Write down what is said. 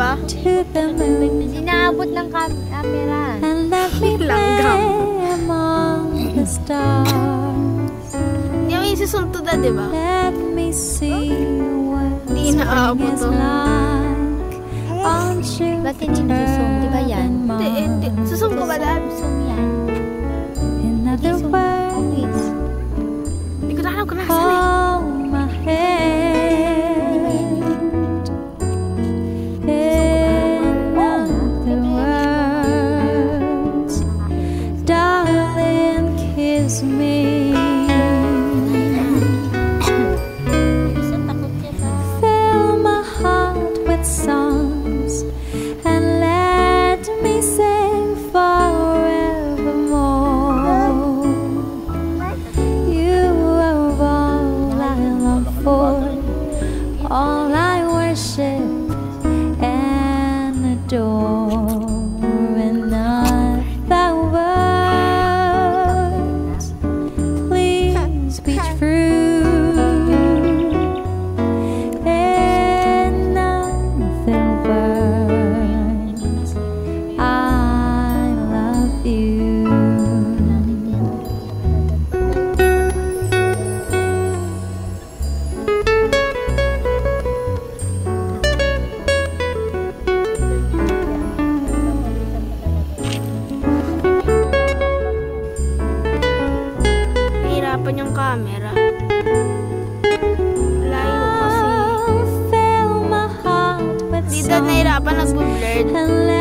ba? to the moon Inaabot ng camera. and let me Langgam. play among the stars. Yung isusunto na, di ba? Let me see what Hindi inaabot spring is to. like on Ba't hindi susong? Di ba yan? Hindi. Susong ko ba dahil? Susong yan. In other words, Hindi ko na alam kung nasan eh. hold my hand. In other words, darling, kiss me. Fill my heart with songs and let me sing forevermore. You are all I long for, all I worship and adore. In other words, please be true. In other words, I love you. Nahihirapan yung camera. Layo kasi. Fill my heart with Di daw nahihirapan nag-blurred. and let